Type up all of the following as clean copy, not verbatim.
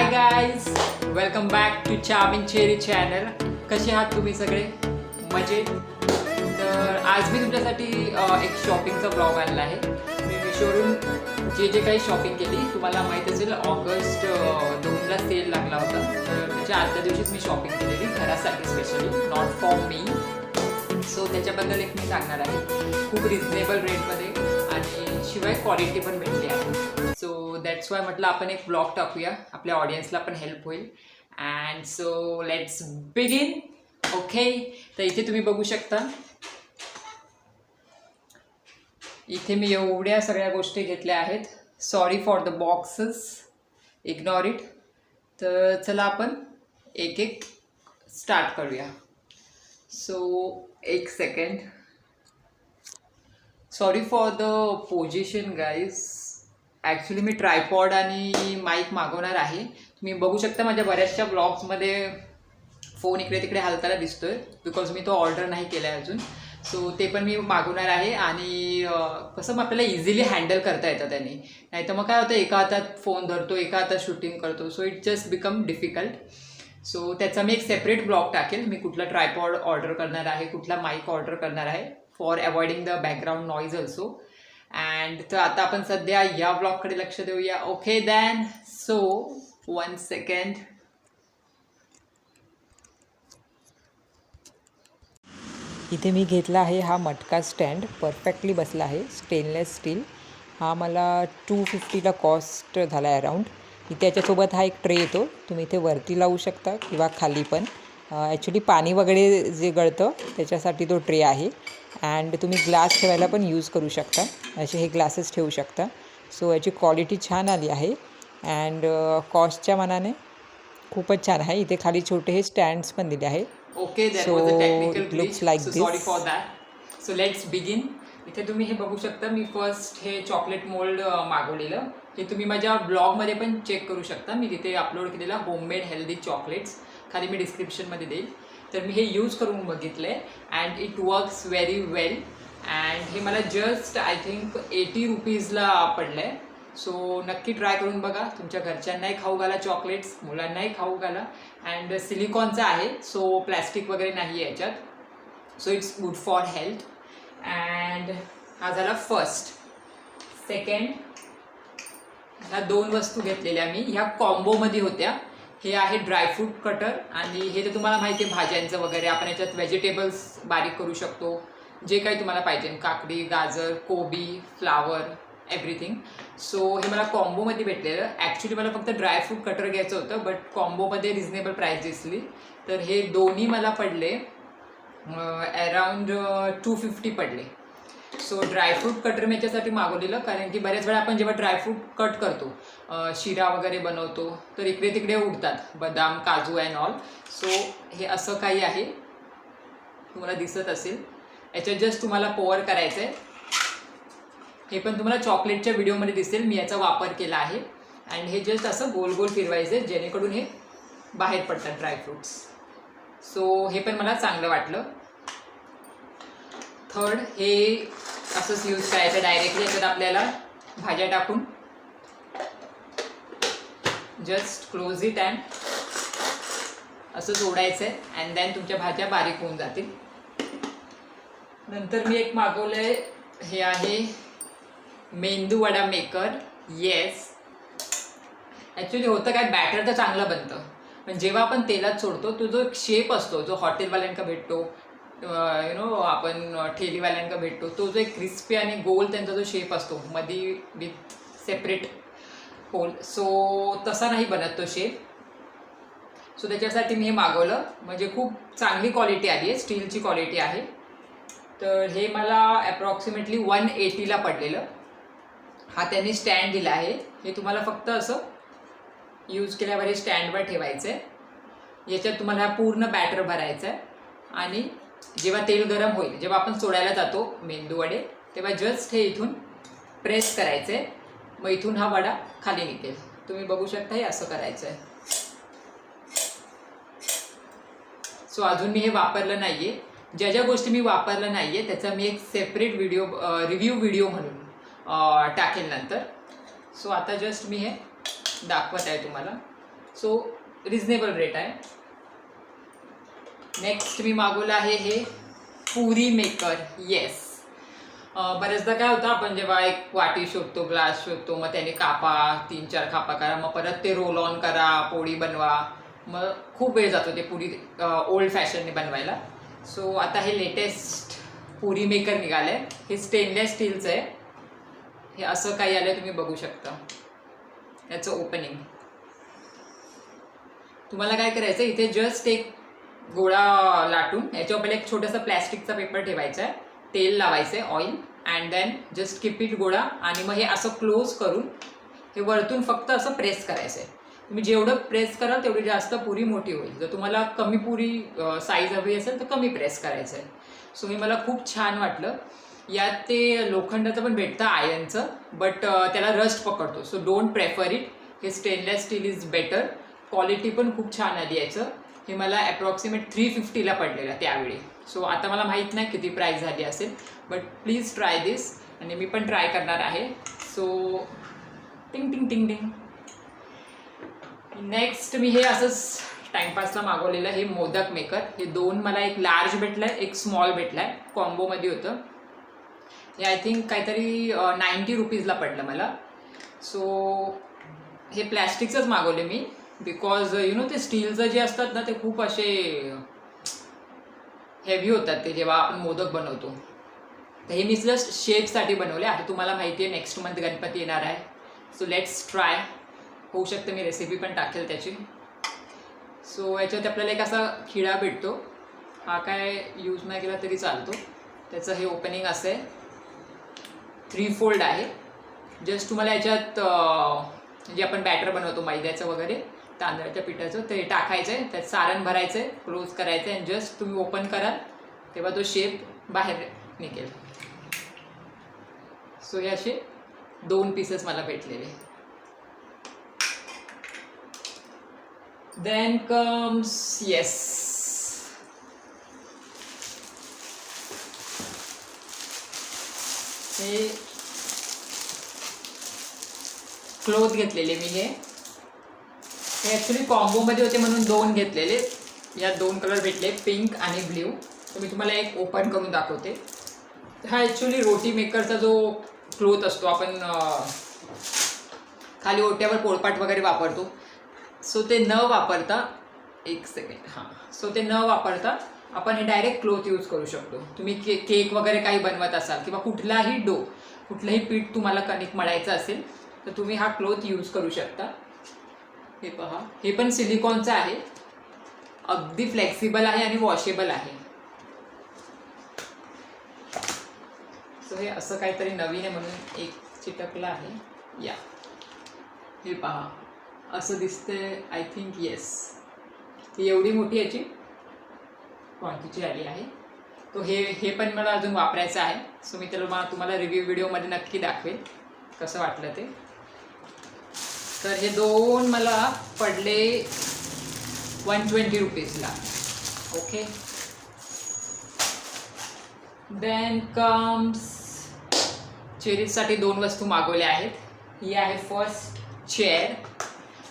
High guys, welcome back to charming cherry channel. कसे आहात तुम्ही सगळे? मजेत. तर आज मी तुमच्यासाठी एक शॉपिंगचा ब्लॉग आणला आहे. मी मिशोवरून जे काही शॉपिंग केली, तुम्हाला माहीत असेल ऑगस्ट 2ला सेल लागला होता. तर त्याच्या आदल्या दिवशीच मी शॉपिंग केलेली घरासाठी, specially not for me. So त्याच्याबद्दल एक मी सांगणार आहे. खूप रिजनेबल रेटमध्ये आणि शिवाय क्वालिटी पण भेटली आहे. सो दॅट्स वाय म्हटलं आपण एक ब्लॉग टाकूया, आपल्या ऑडियन्सला पण हेल्प होईल. And so let's begin. Okay, तर इथे तुम्ही बघू शकता, इथे मी एवढ्या सगळ्या गोष्टी घेतल्या आहेत. Sorry for the boxes, ignore it. तर चला आपण एक एक स्टार्ट करूया. सो एक second, sorry for the position guys. Actually me tripod आणि माईक मागवणार आहे. तुम्ही बघू शकता माझ्या बऱ्याचशा ब्लॉग्समध्ये फोन इकडे तिकडे हालताना दिसतोय, बिकॉज मी तो ऑर्डर नाही केला आहे अजून. सो ते पण मी मागवणार आहे. आणि कसं मग आपल्याला इझिली हँडल करता येतं त्याने. नाही तर मग काय होतं, एका हातात फोन धरतो, एका हातात शूटिंग करतो, so it just become difficult. So त्याचा मी एक सेपरेट ब्लॉग टाकेल. मी कुठला ट्रायपॉड ऑर्डर करणार आहे, कुठला माईक ऑर्डर करणार आहे, for avoiding the background noise also. And तर आता आपण सध्या या ब्लॉगकडे लक्ष देऊया. Okay then, so 1 second. इथे मी घेतला आहे हा मटका स्टँड. परफेक्टली बसला आहे, स्टेनलेस स्टील. हा मला 250ला कॉस्ट झाला आहे अराऊंड. इथे याच्यासोबत हा एक ट्रे येतो, तुम्ही इथे वरती लावू शकता किंवा खाली पण. ॲक्च्युली पाणी वगैरे जे गळतं त्याच्यासाठी तो ट्रे आहे. अँड तुम्ही ग्लास ठेवायला पण यूज करू शकता, असे हे ग्लासेस ठेवू शकता. सो याची क्वालिटी छान आली आहे. अँड कॉस्टच्या मानाने खूपच छान आहे. इथे खाली छोटे हे स्टँड्स पण दिले आहे. Okay, that So, was a technical it glitch, looks like so sorry this. For that. So let's begin. इथे तुम्ही हे बघू शकता, मी फर्स्ट हे चॉकलेट मोल्ड मागवलेलं. हे तुम्ही माझ्या ब्लॉगमध्ये पण चेक करू शकता. मी तिथे अपलोड केलेला होममेड हेल्दी चॉकलेट्स, खाली मी डिस्क्रिप्शनमध्ये देईल. तर मी हे यूज करून बघितलं आहे and it works very well. And हे मला जस्ट आय थिंक 80 रुपीजला पडलं आहे. सो नक्की ट्राय करून बघा. तुमच्या घरच्यांनाही खाऊ घाला चॉकलेट्स, मुलांनाही खाऊ घाला. अँड सिलिकॉनचा आहे, सो प्लॅस्टिक वगैरे नाही आहे याच्यात. So it's good for health. And हा झाला फर्स्ट. सेकंड, ह्या 2 वस्तू घेतलेल्या मी, ह्या कॉम्बोमध्ये होत्या. हे आहे ड्रायफ्रूट कटर आणि हे तर तुम्हाला माहिती आहे भाज्यांचं वगैरे, आपण याच्यात व्हेजिटेबल्स बारीक करू शकतो, जे काही तुम्हाला पाहिजे, काकडी, गाजर, कोबी, फ्लावर, एव्हरीथिंग. सो हे मला कॉम्बोमध्ये भेटलेलं. ॲक्च्युली मला फक्त ड्रायफ्रूट कटर घ्यायचं होतं, बट कॉम्बोमध्ये रिजनेबल प्राईस दिसली. तर हे दोन्ही मला पडले अराउंड 250 पडले. सो ड्रायफ्रूट कटर मी याच्यासाठी मागवलेलं, कारण की बऱ्याच वेळा आपण जेव्हा ड्रायफ्रूट कट करतो, शिरा वगैरे बनवतो, तर इकडे तिकडे उडतात बदाम, काजू अँड ऑल. सो हे असं काही आहे, तुम्हाला दिसत असेल. याच्यात जस्ट तुम्हाला पोअर करायचं आहे. हे पण तुम्हाला चॉकलेटच्या व्हिडिओमध्ये दिसेल, मी याचा वापर केला आहे. अँड हे जस्ट असं गोल गोल फिरवायचं आहे, जेणेकरून हे बाहेर पडतात ड्रायफ्रूट्स. सो हे पण मला चांगलं वाटलं. थर्ड, हे असंच यूज करायचं डायरेक्टली. याच्यात आपल्याला भाज्या टाकून जस्ट क्लोज इट अँड असं जोडायचं आहे. अँड देन तुमच्या भाज्या बारीक होऊन जातील. नंतर मी एक मागवलं आहे, हे आहे मेंदू वडा मेकर. येस, ॲक्च्युली होतं काय, बॅटर तर चांगलं बनतं, पण जेव्हा आपण तेलात सोडतो, तो जो एक शेप असतो, जो हॉटेलवाल्यांका भेटतो, आपण ठेलीवाल्यांका भेटतो, तो जो एक क्रिस्पी आणि गोल त्यांचा जो शेप असतो, मध्ये विथ सेपरेट होल, सो तसा नाही बनत तो शेप. सो त्याच्यासाठी मी हे मागवलं. म्हणजे खूप चांगली क्वालिटी आली आहे, स्टीलची क्वालिटी आहे. तर हे मला ॲप्रॉक्सिमेटली 180ला पडलेलं. हा त्यांनी स्टँड दिला आहे. हे तुम्हाला फक्त असं यूज केल्यावर हे स्टँडवर ठेवायचं आहे. याच्यात तुम्हाला हा पूर्ण बॅटर भरायचा आहे आणि जेव्हा तेल गरम होईल, जेव्हा आपण सोडायला जातो मेंदू वडे, तेव्हा जस्ट हे इथून प्रेस करायचं आहे. मग इथून हा वडा खाली निघेल. तुम्ही बघू शकता, हे असं करायचं आहे. सो अजून मी हे वापरलं नाही आहे. ज्या ज्या गोष्टी मी वापरलं नाही आहे त्याचा मी एक सेपरेट रिव्ह्यू व्हिडिओ म्हणून टाकेल नंतर. सो आता जस्ट मी हे दाखवत आहे तुम्हाला. सो रिजनेबल रेट आहे. नेक्स्ट मी मागवलं आहे हे पुरी मेकर. येस, बऱ्याचदा काय होतं, आपण जेव्हा एक वाटी शोधतो, ग्लास शोधतो, मग त्याने कापा, 3-4 खापा करा, मग परत ते रोल ऑन करा, पोळी बनवा, मग खूप वेळ जातो ते पुरी ओल्ड फॅशनने बनवायला. सो आता हे लेटेस्ट पुरी मेकर निघालं आहे. हे स्टेनलेस स्टीलचं आहे. हे असं काही आलं तुम्ही बघू शकता. याचं ओपनिंग तुम्हाला काय करायचं, इथे जस्ट एक गोळा लाटून याच्यावर पहिले एक छोटासा प्लॅस्टिकचा पेपर ठेवायचा आहे, तेल लावायचं आहे, oil, and then just keep it गोळा, आणि मग हे असं क्लोज करून हे वरतून फक्त असं प्रेस करायचं आहे. तुम्ही जेवढं प्रेस कराल तेवढी जास्त पुरी मोठी होईल. जर तुम्हाला कमी पुरी साईज हवी असेल तर कमी प्रेस करायचं आहे. सो हे मला खूप छान वाटलं. यात ते लोखंडाचं पण भेटतं, आयर्नचं, बट त्याला रस्ट पकडतो. So don't prefer it. हे stainless steel is better. Quality पण खूप छान आली याचं. हे मला ॲप्रॉक्सिमेट 350ला पडलेलं त्यावेळी. सो आता मला माहीत नाही किती प्राईस झाली असेल, बट प्लीज ट्राय दिस. आणि मी पण ट्राय करणार आहे. सो टिंग टिंग टिंग टिंग. नेक्स्ट मी हे असंच टाईमपासला मागवलेलं हे मोदक मेकर. हे 2 मला, एक लार्ज भेटलं आहे, एक स्मॉल भेटला आहे, कॉम्बोमध्ये होतं. हे आय थिंक काहीतरी 90 रुपीजला पडलं मला. सो हे प्लॅस्टिकचंच मागवले मी, बिकॉज ते स्टीलचं जे असतात ना, ते खूप असे हेवी होतात ते जेव्हा आपण मोदक बनवतो. तर हे मी जस्ट शेपसाठी बनवले. आता तुम्हाला माहिती आहे नेक्स्ट मंथ गणपती येणार आहे. So let's try. होऊ शकतं मी रेसिपी पण टाकेल त्याची. सो याच्यात आपल्याला एक असा खिळा भेटतो. हा काय यूज नाही केला तरी चालतो. त्याचं हे ओपनिंग असं आहे, 3 फोल्ड आहे. जस्ट तुम्हाला याच्यात जे आपण बॅटर बनवतो मैद्याचं वगैरे, तांदळाच्या पिठाचं, ते टाकायचं आहे, त्यात सारण भरायचं आहे, क्लोज करायचं आहे, आणि जस्ट तुम्ही ओपन कराल तेव्हा तो शेप बाहेर निघेल. सो हे असे 2 पीसेस मला भेटलेले. देन कम्स येस, हे क्लोथ घेतलेले मी. हे ॲक्च्युली कॉम्बोमध्ये होते म्हणून 2 घेतलेले. यात 2 कलर भेटले, पिंक आणि ब्ल्यू. तर मी तुम्हाला एक ओपन करून दाखवते. हा ॲक्च्युली रोटी मेकरचा जो क्लोथ असतो, आपण खाली ओट्यावर पोळपाट वगैरे वापरतो, सो ते न वापरता, एक सेकंड, हां, सो ते न वापरता आपण हे डायरेक्ट क्लोथ यूज करू शकतो. तुम्ही केक वगैरे काही बनवत असाल, किंवा कुठलाही कुठलंही पीठ तुम्हाला कणिक मळायचं असेल, तर तुम्ही हा क्लोथ यूज करू शकता. हे पहा, हे पण सिलिकॉनचं आहे, अगदी फ्लेक्सिबल आहे आणि वॉशेबल आहे. सो हे असं काहीतरी नवीन आहे म्हणून एक चिटकलं आहे. या, हे पहा, असं दिसतंय. आय थिंक येस, ही एवढी मोठी याची क्वांटिटी आली आहे. तो हे पण मला अजून वापरायचं आहे. सो मी त्याला तुम्हाला रिव्ह्यू व्हिडिओमध्ये नक्की दाखवेल कसं वाटलं ते. तर हे 2 मला पडले 120 रुपीजला. ओके. देन कम्स चेरीजसाठी 2 वस्तू मागवल्या आहेत. ही आहे फर्स्ट चेअर.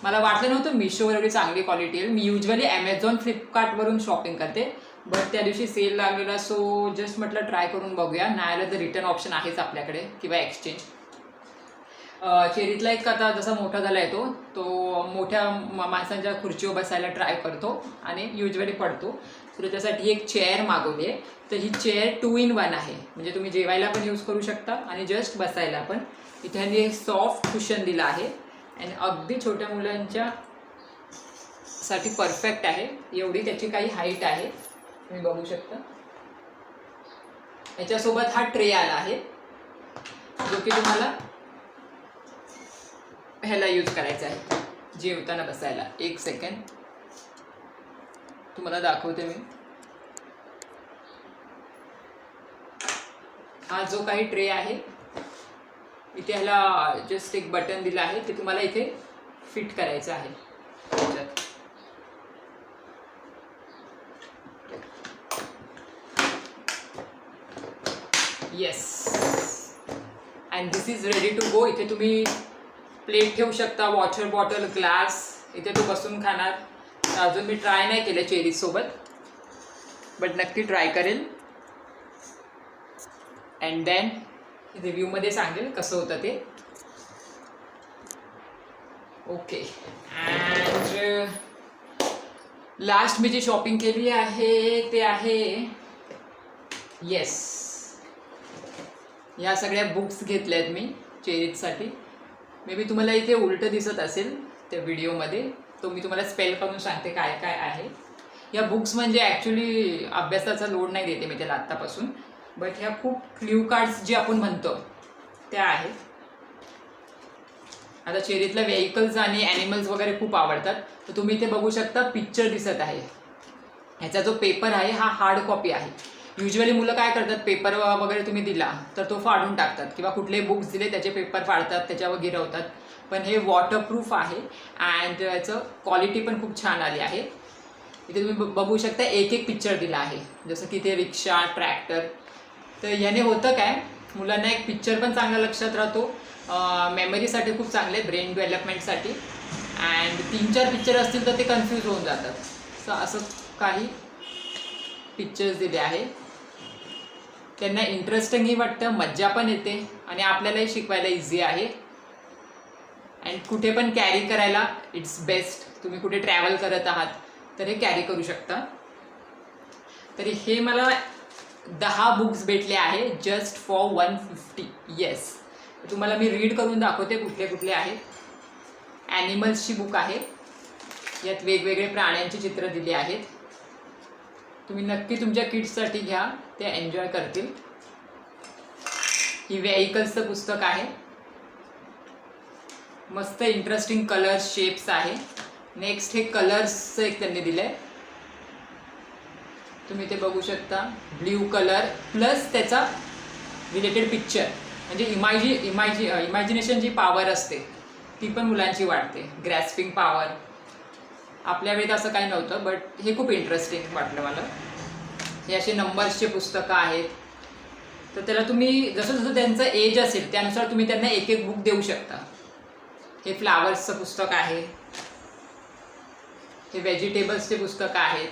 मला वाटलं नव्हतं मिशोवर एवढी चांगली क्वालिटी आहे. मी युजली ॲमेझॉन, फ्लिपकार्टवरून शॉपिंग करते, बट त्या दिवशी सेल लागलेला, सो जस्ट म्हटलं ट्राय करून बघूया. नाही आलं तर रिटर्न ऑप्शन आहेच आपल्याकडे, किंवा एक्सचेंज. चेरीतला एक आता जसा मोठा झाला आहे तो मोठ्या माणसांच्या खुर्चीवर बसायला ट्राय करतो आणि युजली पडतो. सो त्याच्यासाठी एक चेअर मागवली आहे. तर ही चेअर 2 in 1 आहे, म्हणजे तुम्ही जेवायला पण यूज करू शकता आणि जस्ट बसायला पण. इथे ह्यांनी एक सॉफ्ट कुशन दिलं आहे आणि अगदी छोट्या मुलांच्या साठी परफेक्ट आहे. एवढी त्याची काही हाईट आहे, तुम्ही बघू शकता. याच्यासोबत हा ट्रे आला आहे, जो की तुम्हाला ह्याला यूज करायचा आहे जेवताना बसायला. एक सेकंड तुम्हाला दाखवते मी. हा जो काही ट्रे आहे, इथे ह्याला जस्ट एक बटन दिलं आहे, ते तुम्हाला इथे फिट करायचं आहे त्याच्यात. Yes, and this is ready to go. इथे तुम्ही प्लेट ठेवू शकता, वॉटर बॉटल, ग्लास, इथे तो बसून खाणार. अजून मी ट्राय नाही केलं चेरीजसोबत, बट नक्की ट्राय करेल अँड देन रिव्ह्यूमध्ये सांगेल कसं होतं ते. ओके. अँड लास्ट मी जी शॉपिंग केली आहे ते आहे येस, ह्या सगळ्या बुक्स घेतल्या आहेत मी चेरीजसाठी. मे बी तुम्हाला इथे उलटं दिसत असेल त्या व्हिडिओमध्ये, तो मी तुम्हाला स्पेल करून सांगते काय काय आहे. या बुक्स म्हणजे ॲक्च्युली अभ्यासाचा लोड नाही देते मी त्याला आत्तापासून, बट ह्या खूप क्ल्यू कार्ड्स जे आपण म्हणतो त्या आहेत. आता चेरीतल्या व्हेकल्स आणि ॲनिमल्स वगैरे खूप आवडतात, तर तुम्ही इथे बघू शकता पिक्चर दिसत आहे. ह्याचा जो पेपर आहे हा हार्ड कॉपी आहे. युजली मुलं काय करतात, पेपर वगैरे तुम्ही दिला तर तो फाडून टाकतात, किंवा कुठलेही बुक्स दिले त्याचे पेपर फाडतात, त्याच्यावर गिरवतात. पण हे वॉटरप्रूफ आहे अँड याचं क्वालिटी पण खूप छान आली आहे. इथे तुम्ही बघू शकता एक एक पिक्चर दिला आहे, जसं की ते रिक्षा, ट्रॅक्टर. तर याने होतं काय, मुलांना एक पिक्चर पण चांगला लक्षात राहतो, मेमरीसाठी खूप चांगले, ब्रेन डेव्हलपमेंटसाठी. अँड 3-4 पिक्चर असतील तर ते कन्फ्यूज होऊन जातात. सो असं काही पिक्चर्स दिले आहे. त्यांना इंटरेस्टिंगही वाटतं, मज्जा पण येते आणि आपल्यालाही शिकवायला इझी आहे. अँड कुठे पण कॅरी करायला इट्स बेस्ट. तुम्ही कुठे ट्रॅव्हल करत आहात तर हे कॅरी करू शकता. तरी हे मला 10 बुक्स भेटले आहे जस्ट फॉर 150. येस, तुम्हाला मी रीड करून दाखवते कुठले कुठले आहेत. ॲनिमल्सची बुक आहे, यात वेगवेगळे प्राण्यांची चित्र दिली आहेत. तुम्ही नक्की तुमच्या किड्ससाठी घ्या, ते एन्जॉय करतील. ही व्हेकल्सचं पुस्तक आहे, मस्त इंटरेस्टिंग कलर्स, शेप्स आहे. नेक्स्ट हे कलर्सचं एक त्यांनी दिलं आहे, तुम्ही ते बघू शकता. ब्ल्यू कलर प्लस त्याचा रिलेटेड पिक्चर, म्हणजे इमॅजिनेशन जी पॉवर असते ती पण मुलांची वाढते. ग्रॅस्पिंग पॉवर, आपल्या वेळेत असं काही नव्हतं, बट हे खूप इंटरेस्टिंग वाटलं मला. हे असे नंबर्सचे पुस्तकं आहेत, तर त्याला तुम्ही जसं जसं त्यांचं एज असेल त्यानुसार तुम्ही त्यांना एक एक बुक देऊ शकता. हे फ्लावर्सचं पुस्तक आहे, हे व्हेजिटेबल्सचे पुस्तक आहेत,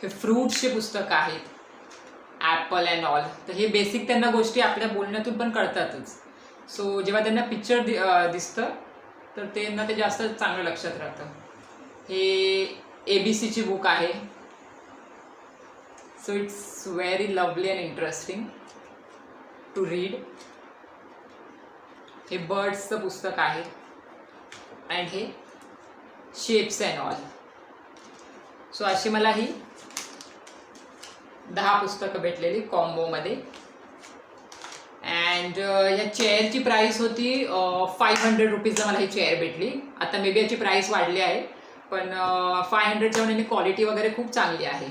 हे फ्रूट्सचे पुस्तक आहेत, ॲपल अँड ऑल. तर हे बेसिक त्यांना गोष्टी आपल्या बोलण्यातून पण कळतातच. सो जेव्हा त्यांना पिक्चर दिसतं तर त्यांना ते जास्त चांगलं लक्षात राहतं. हे ABCची बुक आहे. So it's very lovely and interesting to read. हे बर्ड्सचं पुस्तक आहे अँड हे शेप्स अँड ऑल. सो अशी मला ही 10 पुस्तकं भेटलेली कॉम्बोमध्ये. अँड या चेअरची प्राईस होती 500 रुपीजला मला ही चेअर भेटली. आता मे बी याची प्राईस वाढली आहे, पण 500च्या आणि क्वालिटी वगैरे खूप चांगली आहे.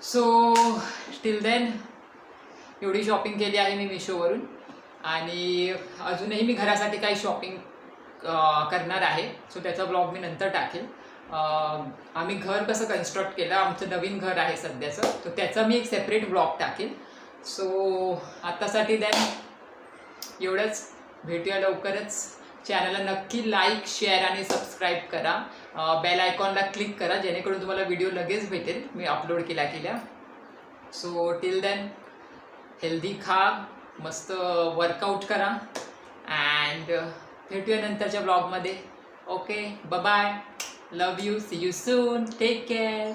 सो टिल देन एवढी शॉपिंग केली आहे मी मिशोवरून, आणि अजूनही मी घरासाठी काही शॉपिंग करणार आहे. सो त्याचा ब्लॉग मी नंतर टाकेल. आम्ही घर कसं कन्स्ट्रक्ट केलं, आमचं नवीन घर आहे सध्याचं, तर त्याचा मी एक सेपरेट ब्लॉग टाकेल. सो आत्तासाठी देन एवढंच. भेटूया लवकरच. चॅनलला नक्की लाईक, शेअर आणि सबस्क्राईब करा. बेल आयकॉनला क्लिक करा, जेणेकरून तुम्हाला व्हिडिओ लगेच भेटेल मी अपलोड केल्या. सो टिल देन हेल्दी खा, मस्त वर्कआउट करा अँड भेटूया नंतरच्या ब्लॉगमध्ये. Okay, bye bye, love you, see you soon, take care.